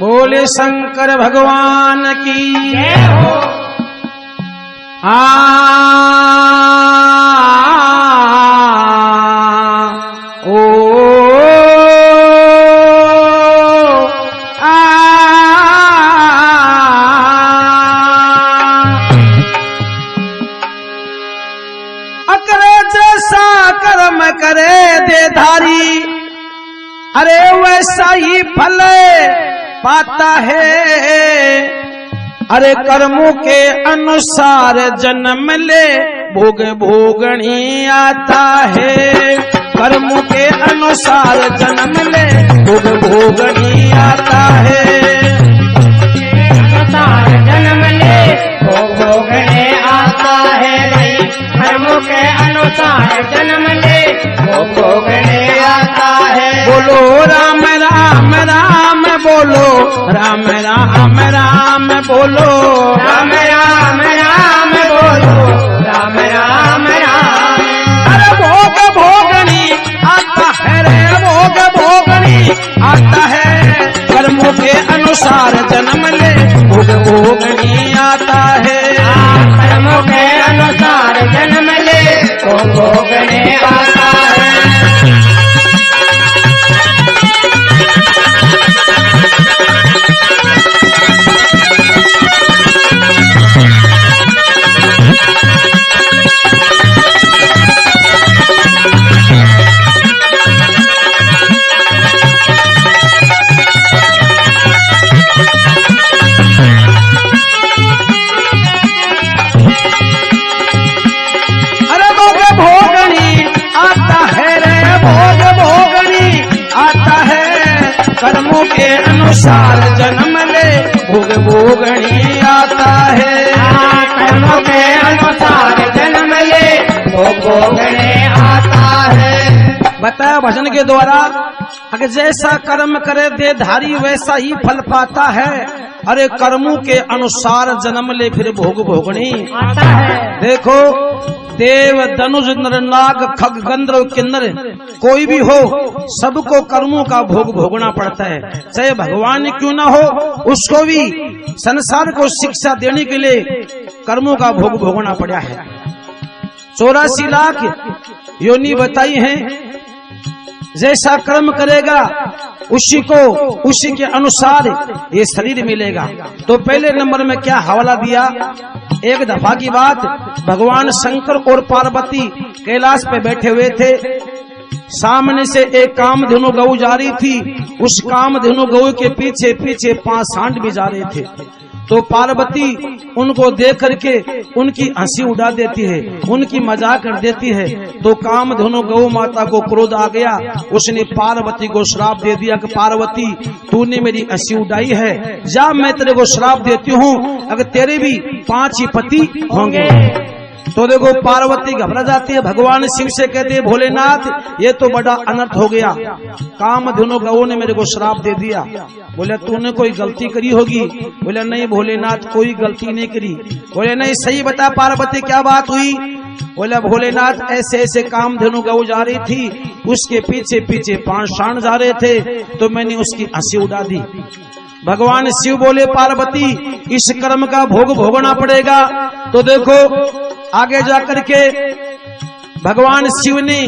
बोले शंकर भगवान की जय हो। अकरे जैसा कर्म करे दे धारी, अरे वैसा ही फल पाता है। अरे कर्मों के अनुसार जन्म ले भोग भोगनी आता है। कर्मों के अनुसार जन्म ले भोग भोगनी आता है। अनुसार जन्म ले भोग भोगने आता है भाई। कर्मों के अनुसार जन्म ले भोग भोगने आता है। बोलो राम राम राम बोलो, राम राम राम बोलो, राम राम राम बोलो, राम राम राम। अरे भोग भोगनी आता है रे, भोग भोगनी आता है। कर्मों के अनुसार जन्म ले भोग भोगनी आता है। कर्मों के अनुसार जन्म ले भोग भोगने आता है। कर्मों के अनुसार जन्म ले भोग भोगनी आता है। कर्मों के अनुसार जन्म ले भोग भोगने आता है। बताया भजन के द्वारा, अगर जैसा कर्म करे दे धारी वैसा ही फल पाता है। अरे कर्मों के अनुसार जन्म ले फिर भोग भोगनी आता है। देखो देव धनुष नर नाग खग गंधर्व किन्नर कोई भी हो, सबको कर्मों का भोग भोगना पड़ता है। चाहे भगवान क्यों ना हो, उसको भी संसार को शिक्षा देने के लिए कर्मों का भोग भोगना पड़ा है। 84 लाख योनि बताई हैं। जैसा कर्म करेगा उसी को उसी के अनुसार ये शरीर मिलेगा। तो पहले नंबर में क्या हवाला दिया, एक दफा की बात, भगवान शंकर और पार्वती कैलाश पे बैठे हुए थे। सामने से एक कामधेनु गऊ जा रही थी। उस कामधेनु गऊ के पीछे पीछे 5 सांड भी जा रहे थे। तो पार्वती उनको देख करके उनकी हंसी उड़ा देती है, उनकी मजाक कर देती है। तो कामधेनु गौ माता को क्रोध आ गया। उसने पार्वती को श्राप दे दिया कि पार्वती तूने मेरी हंसी उड़ाई है, जा मैं तेरे को श्राप देती हूँ, अगर तेरे भी 5 ही पति होंगे। तो देखो पार्वती घबरा जाती है। भगवान शिव से कहते हैं भोलेनाथ ये तो बड़ा अनर्थ हो गया, कामधेनु गऊ ने मेरे को श्राप दे दिया। बोले तूने कोई गलती करी होगी। बोले नहीं भोलेनाथ कोई गलती नहीं करी। बोले नहीं सही बता पार्वती क्या बात हुई। बोले भोलेनाथ ऐसे ऐसे कामधेनु गऊ जा रही थी, उसके पीछे पीछे 5 सांड जा रहे थे, तो मैंने उसकी हंसी उड़ा दी। भगवान शिव बोले पार्वती इस कर्म का भोग भोगना पड़ेगा। तो देखो आगे जाकर के भगवान शिव ने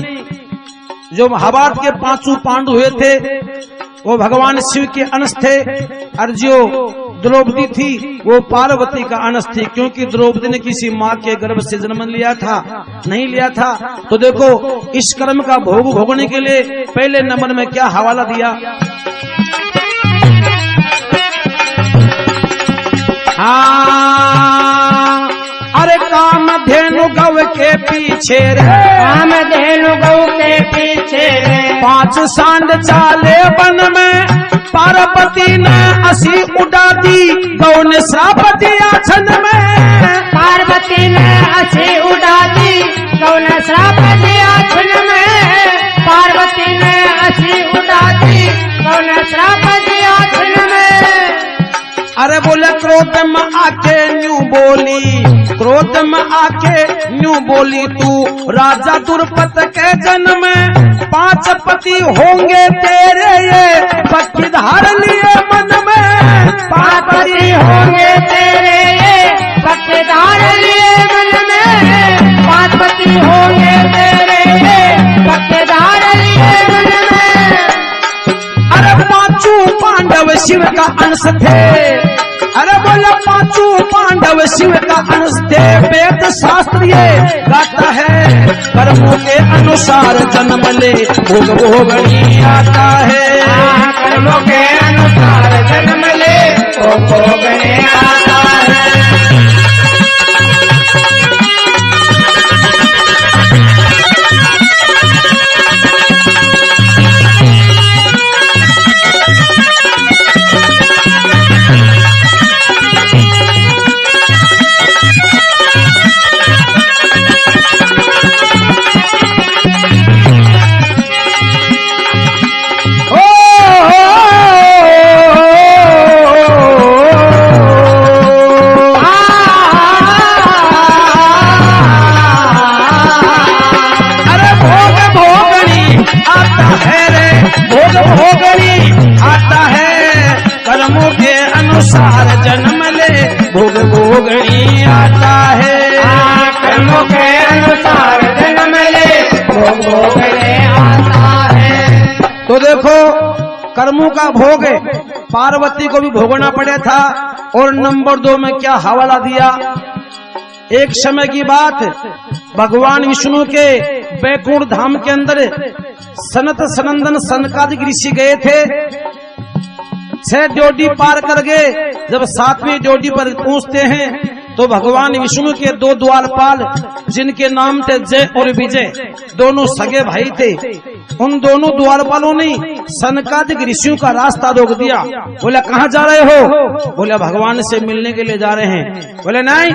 जो महाभारत के 5 पांडु हुए थे वो भगवान शिव के अंश थे, और जो द्रौपदी थी वो पार्वती का अंश थी, क्योंकि द्रौपदी ने किसी माँ के गर्भ से जन्म लिया था नहीं लिया था। तो देखो इस कर्म का भोग भोगने के लिए पहले नंबर में क्या हवाला दिया, हाँ अरे कामधेनु गौ के पीछे रे, कामधेनु गौ के पीछे रे, 5 सांड चाले वन में, पार्वती ने हंसी उड़ा दी, गौ ने श्राप दिया छन में। पार्वती ने हंसी उड़ा दी, गौ ने श्राप दिया छन में। पार्वती ने हंसी उड़ा दी, गौ ने श्राप दिया छन में। अरे बोले क्रोध में आके न्यू बोली, क्रोध में आके न्यू बोली, तू राजा दुर्पत के जन्म में 5 पति होंगे तेरे, ये पक्षी धार लिए मन में। होंगे तेरे ये पक्षदार लिए मन में, 5 पति होंगे तेरे ये पक्षदार लिए मन में। अरे 5 पांडव शिव का अंश थे, अरे बोला 5 पांडव शिव का अंश थे। वेद शास्त्र ये गाता है कर्मों के अनुसार जन्म ले भोग भोगनी आता है। कर्मों के अनुसार जन्म ले भोग भोगने आता है। कर्मों के अनुसार जन्म ले भोग भोगनी आता है। कर्मों के अनुसार जन्म ले भोग भोगने आता है। तो देखो कर्मों का भोग पार्वती को भी भोगना पड़ा था। और नंबर 2 में क्या हवाला दिया। एक समय की बात, भगवान विष्णु के बैकुंठ धाम के अंदर सनत सनंदन सनकादिक ऋषि गए थे। 6 ड्योढ़ी पार कर गए। जब 7वीं ड्योढ़ी पर पहुंचते हैं तो भगवान विष्णु के 2 द्वारपाल जिनके नाम थे जय और विजय, दोनों सगे भाई थे। उन दोनों द्वारपालों ने सनकादिक ऋषियों का रास्ता रोक दिया। बोला कहाँ जा रहे हो? बोला भगवान से मिलने के लिए जा रहे हैं। बोले नहीं,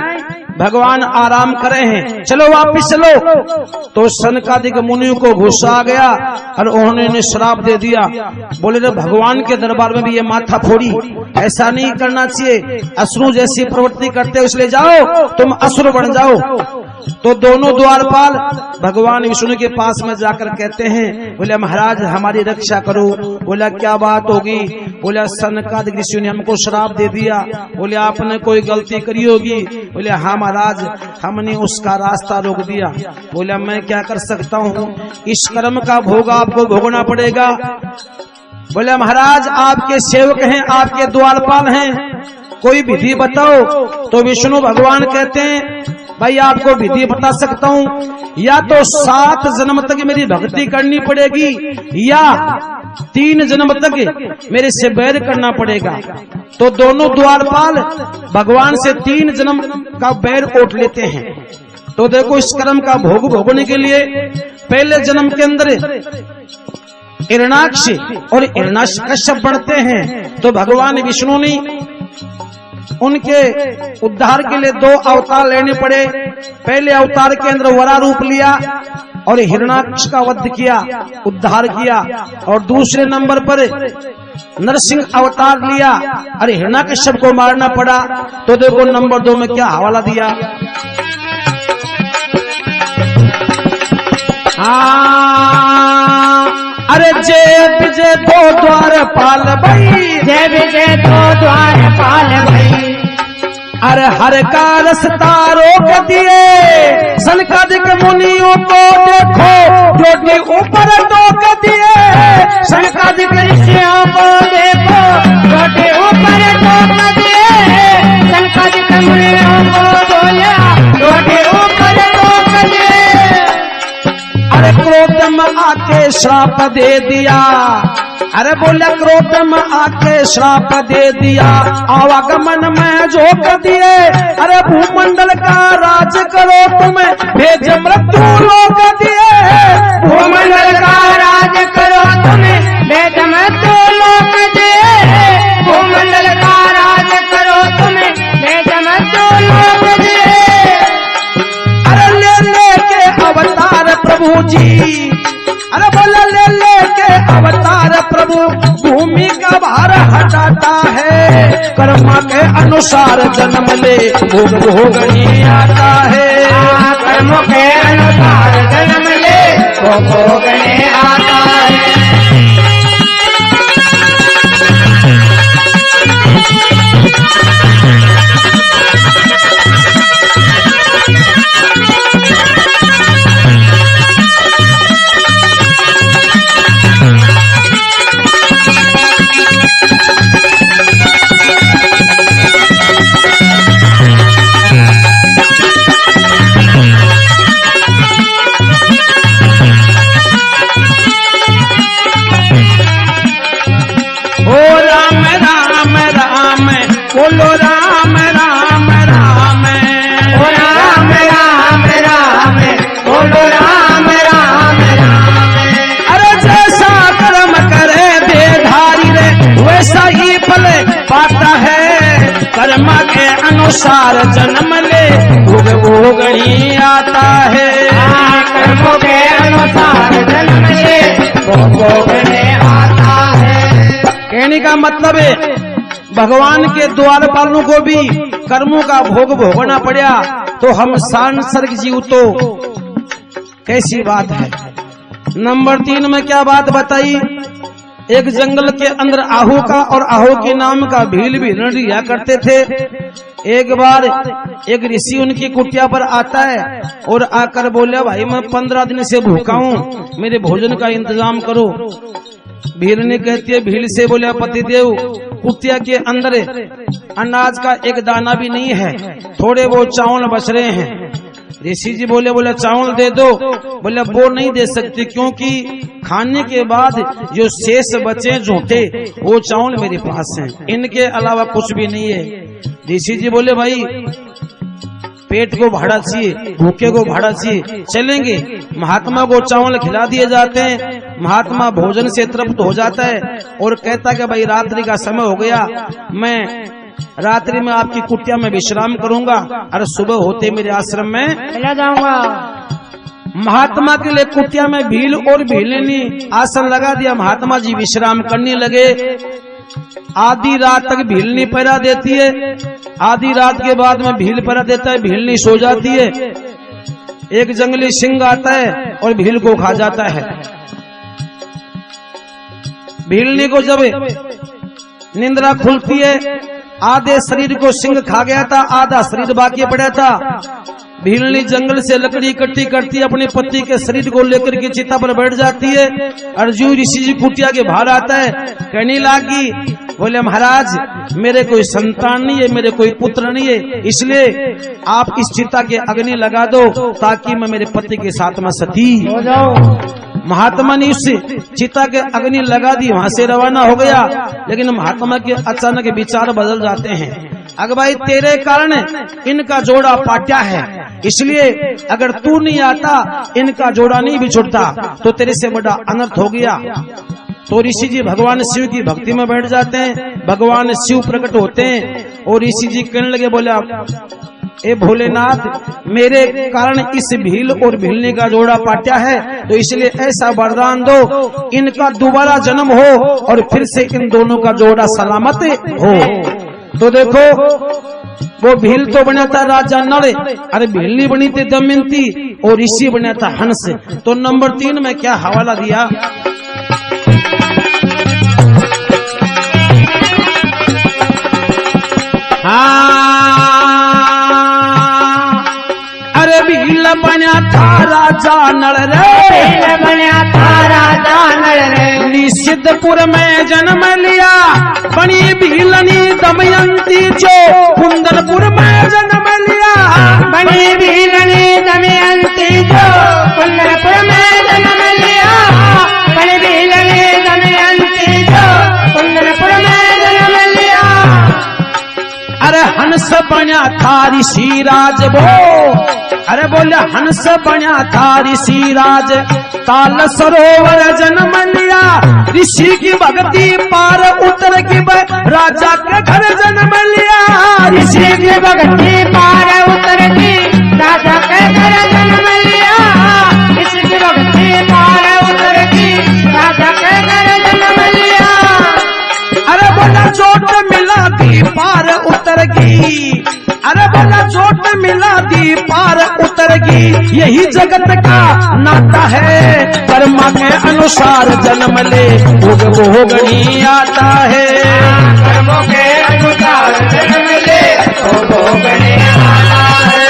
भगवान आराम कर रहे हैं, चलो वापिस चलो। तो सनकादिक मुनियों को गुस्सा आ गया और उन्होंने श्राप दे दिया। बोले रे भगवान के दरबार में भी ये माथा फोड़ी, ऐसा नहीं करना चाहिए। असुरों जैसी प्रवृत्ति करते हो इसलिए जाओ, तुम असुर बन जाओ। तो दोनों द्वारपाल भगवान विष्णु के पास में जाकर कहते हैं, बोले महाराज हमारी रक्षा करो। बोला क्या बात होगी? बोला सनकादिक ऋषि ने हमको श्राप दे दिया। बोले आपने कोई गलती करी होगी? बोले हाँ महाराज, हमने उसका रास्ता रोक दिया। बोला मैं क्या कर सकता हूँ, इस कर्म का भोग आपको भोगना पड़ेगा। बोले महाराज आपके सेवक हैं, आपके द्वारपाल हैं, कोई विधि बताओ। तो विष्णु भगवान कहते हैं भाई आपको विधि बता सकता हूँ, या तो 7 जन्म तक मेरी भक्ति करनी पड़ेगी या 3 जन्म तक मेरे से बैर करना पड़ेगा। तो दोनों द्वारपाल भगवान से 3 जन्म का बैर ओट लेते हैं। तो देखो इस कर्म का भोग भोगने के लिए पहले जन्म के अंदर हिरण्याक्ष और हिरण्यकश्यप बढ़ते हैं। तो भगवान विष्णु ने उनके उद्धार के लिए 2 अवतार लेने पड़े। पहले अवतार के अंदर वरा रूप लिया और हिरण्याक्ष का वध किया, उद्धार किया। और दूसरे नंबर पर नरसिंह अवतार लिया और हिरण्याकश्यप को मारना पड़ा। तो देखो नंबर 2 में क्या हवाला दिया। अरे जय विजय 2 द्वारपाल भाई, जय विजय 2 द्वारपाल भाई। अरे हर का रास्ता रोक दिए, सनकादिक मुनियों को देखो जो के ऊपर टोक दिए। सनकादिक ऋषियों को देखो जो के ऊपर टोक दिए। सनकादिक मुनियों को बोला जो के ऊपर टोक दिए। अरे क्रोध में आके श्राप दे दिया। अरे बोले क्रोध में आके श्राप दे दिया, आवागमन में झोंक दिए। अरे भूमंडल का राज करो तुम्हें भेज मृत्यु लोक दिए। भूमंडल का राज करो तुम्हें भेज मृत्यु लोक दिए। भूमंडल का राज करो तुम्हें भेज मृत्यु लोक दिए। अरे ले के अवतार प्रभु जी, अरे बोला ले के अवतार प्रभु भूमि का भार हटाता है। कर्म के अनुसार जन्म ले भोग भोगनी आता है। कर्म के अनुसार जन्म ले भोग भोगने आता है। अनुसार जन्म ले भोग भोगनी आता है। कर्मों के अनुसार जन्म ले भोग भोगने आता है। कहने का मतलब है भगवान के द्वारपालों को भी कर्मों का भोग भोगना पड़ा, तो हम सांसर्ग जीव तो कैसी बात है। नंबर 3 में क्या बात बताई, एक जंगल के अंदर आहू का और आहू के नाम का भील भी रिया करते थे। एक बार एक ऋषि उनकी कुटिया पर आता है और आकर बोले, भाई मैं 15 दिन से भूखा हूँ, मेरे भोजन का इंतजाम करो। भील ने कहती है, भील से बोले, पतिदेव कुटिया के अंदर अनाज का एक दाना भी नहीं है, थोड़े वो चावल बच रहे हैं। ऋषि जी बोले चावल दे दो। बोले वो नहीं दे सकती, क्योंकि खाने के बाद जो शेष बचे झूठे वो चावल मेरे पास हैं, इनके अलावा कुछ भी नहीं है। ऋषि जी बोले, भाई पेट को भाड़ा चाहिए, भूखे को भाड़ा चाहिए, चलेंगे। महात्मा को चावल खिला दिए जाते हैं, महात्मा भोजन से तृप्त हो जाता है और कहता कि भाई रात्रि का समय हो गया, मैं रात्रि में आपकी कुटिया में विश्राम करूंगा और सुबह होते मेरे आश्रम में चला जाऊंगा। महात्मा के लिए कुटिया में भील और भील ने आसन लगा दिया। महात्मा जी विश्राम करने लगे। आधी रात तक भीलनी पैरा देती है, आधी रात के बाद में भील पैरा देता है, भीलनी सो जाती है। एक जंगली सिंह आता है और भील को खा जाता है। भीलनी को जब निंद्रा खुलती है, आधे शरीर को सिंह खा गया था, आधा शरीर बाकी पड़ा था। भीलनी जंगल से लकड़ी इकट्ठी करती, अपने पति के शरीर को लेकर के चिता पर बैठ जाती है। अर्जुन ऋषि जी कुटिया के बाहर आता है, कहने लगी, बोले महाराज मेरे कोई संतान नहीं है, मेरे कोई पुत्र नहीं है, इसलिए आप इस चिता के अग्नि लगा दो ताकि मैं मेरे पति के साथ में सती हो जाओ। महात्मा ने उस चिता के अग्नि लगा दी, वहां से रवाना हो गया। लेकिन महात्मा के अचानक विचार बदल जाते हैं, अगर भाई तेरे कारण इनका जोड़ा पाट्या है, इसलिए अगर तू नहीं आता इनका जोड़ा नहीं बिछुड़ता तो तेरे से बड़ा अनर्थ हो गया। तो ऋषि जी भगवान शिव की भक्ति में बैठ जाते हैं, भगवान शिव प्रकट होते हैं और ऋषि जी कहने लगे, बोले ए भोलेनाथ मेरे कारण इस भील और भीलनी का जोड़ा पाट्या है, तो इसलिए ऐसा वरदान दो इनका दोबारा जन्म हो और फिर से इन दोनों का जोड़ा सलामत हो। तो देखो वो भील तो बना था राजा नल, अरे भीलनी बनी थी दमयंती और ऋषि बना था हंस। तो नंबर 3 में क्या हवाला दिया, अरे भील बना था राजा नल रे, भील बना था राजा नल रे, निषिद्धपुर में जन्म लिया, बनी भीलनी दमयंती जो कुंदनपुर में जन्म लिया, बनी भीलनी दमयंती जो कुंदनपुर में जन्म लिया, बनी भीलनी दमयंती जो कुंदनपुर में जन्म लिया। अरे हंस बना था ऋषि राज वो, अरे बोले हंस बना था ऋषि राज, ताल सरोवर जन्म लिया, ऋषि की भक्ति पार उतर की राजा के घर जन्म लिया, ऋषि की भक्ति पार उतर की राजा के घर जन्म लिया, ऋषि की भक्ति पार उतर की राजा के घर जन्म लिया। अरे बोला चोट मिला दी पार उतर की, अरे बोला चोट मिला दी पार उतर की, यही जगत का नाता है, कर्मा के अनुसार जन्म ले भोग भोगनी आता है, कर्मों के अनुसार जन्म ले भोग भोगनी आता है।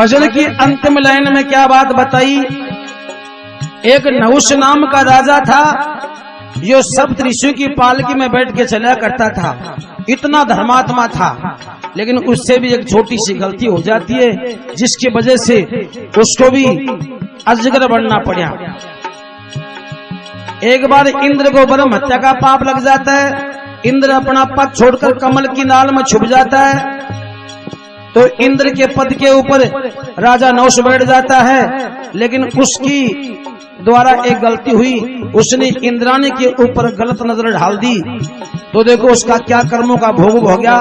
भजन की अंतिम लाइन में क्या बात बताई। एक नहुष नाम का राजा था, जो सप्त ऋषियों की पालकी में बैठ के चला करता था। इतना धर्मात्मा था, लेकिन उससे भी एक छोटी सी गलती हो जाती है, जिसकी वजह से उसको भी अजगर बनना पड़ा। एक बार इंद्र को ब्रह्म हत्या का पाप लग जाता है। इंद्र अपना पद छोड़कर कमल की नाल में छुप जाता है। तो इंद्र के पद के ऊपर राजा नहुष बैठ जाता है, लेकिन उसकी द्वारा एक गलती हुई, उसने इंद्राणी के ऊपर गलत नजर ढाल दी। तो देखो उसका क्या कर्मों का भोग हो गया।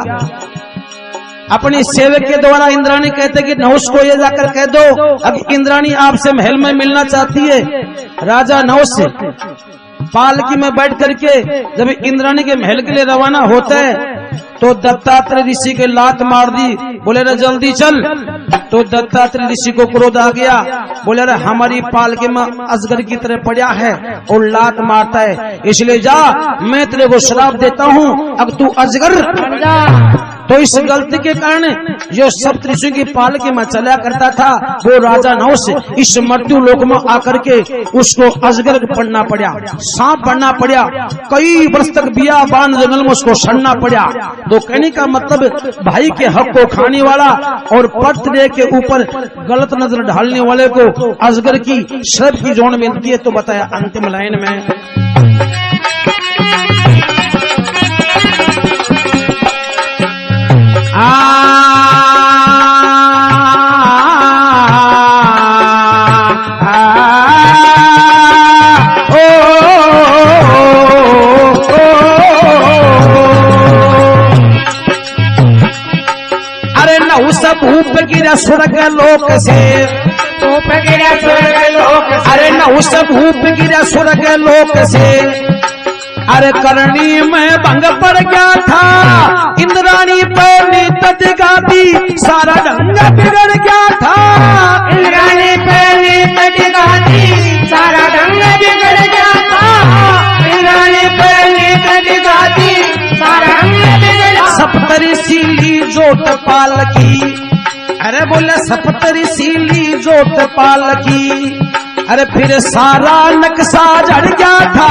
अपनी सेवक के द्वारा इंद्राणी कहते कि नहुष को ये जाकर कह दो, अब इंद्राणी आपसे महल में मिलना चाहती है। राजा नहुष पालकी में बैठ करके जब इंद्राणी के महल के लिए रवाना होता है, तो दत्तात्रेय ऋषि के लात मार दी, बोले रे जल्दी चल। तो दत्तात्रेय ऋषि को क्रोध आ गया, बोले रे हमारी पालकी में अजगर की तरह पड़ा है और लात मारता है, इसलिए जा, मैं तेरे को श्राप देता हूँ, अब तू अजगर बन जा। तो इस गलती के कारण जो सप्त ऋषि की पालकी में चला करता था, वो राजा नहुष इस मृत्यु लोक में आकर के उसको अजगर बनना पड़ा, सांप बनना पड़ा। कई वर्ष तक बियाबान जंगल में उसको सड़ना पड़ा। तो कहने का मतलब, भाई के हक को खाने वाला और पत्र के ऊपर गलत नजर ढालने वाले को अजगर की श्राप की जोन मिलती है। तो बताया अंतिम लाइन में, अरे नहुष भूप गिरा स्वर्ग लोक से, भूप गिरा स्वर्ग लोक से, अरे नहुष भूप गिरा स्वर्ग लोक से, अरे करणी में भंग पड़ गया था, इंद्राणी पहली तट गाती, सारा ढंग बिगड़ गया था। इंद्राणी पहली तट गाती, सारा ढंग बिगड़ गया था। इंद्राणी पहली तट गाती, सारा ढंग बिगड़। सप्तऋषि जोत पालकी, अरे बोले सप्तऋषि जोत पालकी, अरे फिर सारा नक्शा जड़ गया था।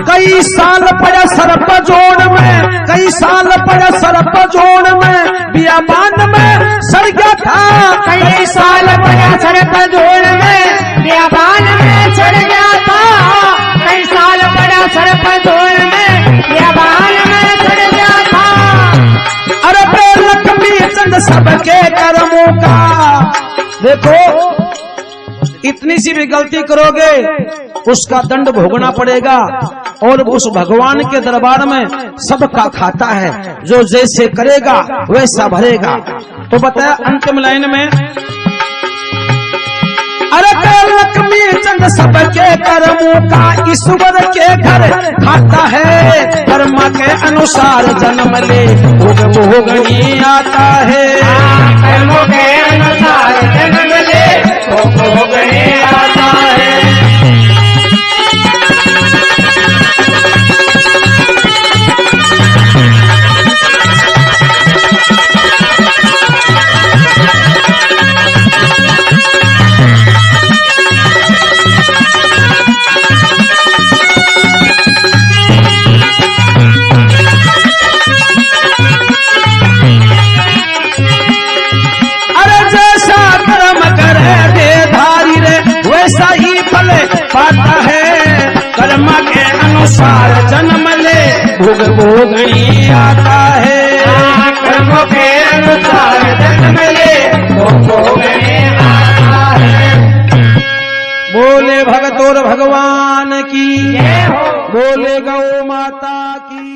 कई साल पड़ा सर्प जोड़ में, कई साल पड़ा सर्प जोड़ में, बियाबान में सड़ गया था। कई साल पड़ा सर्प जोड़ में, बियाबान में सड़ गया था। कई साल पड़ा सर्प जोड़ में, बियाबान में सड़ गया था। अरे लक्ष्मी चंद सबके कर्मों का, देखो इतनी सी भी गलती करोगे उसका दंड भोगना पड़ेगा, और उस भगवान के दरबार में सबका खाता है, जो जैसे करेगा वैसा भरेगा। तो बताया अंतिम लाइन में, अरे लक्ष्मी चंद सबके कर्मों का ईश्वर के घर खाता है, कर्म के अनुसार जन्म ले भोग भोगनी आता है। कर्मों के अनुसार जन्म ले भोग भोगनी आता है। पाता है, कर्म के अनुसार जन्म ले भोग भोगनी आता है। कर्मों के अनुसार जन्म ले भोग भोगनी आता है। बोले भगत और भगवान की, बोले गौ माता की।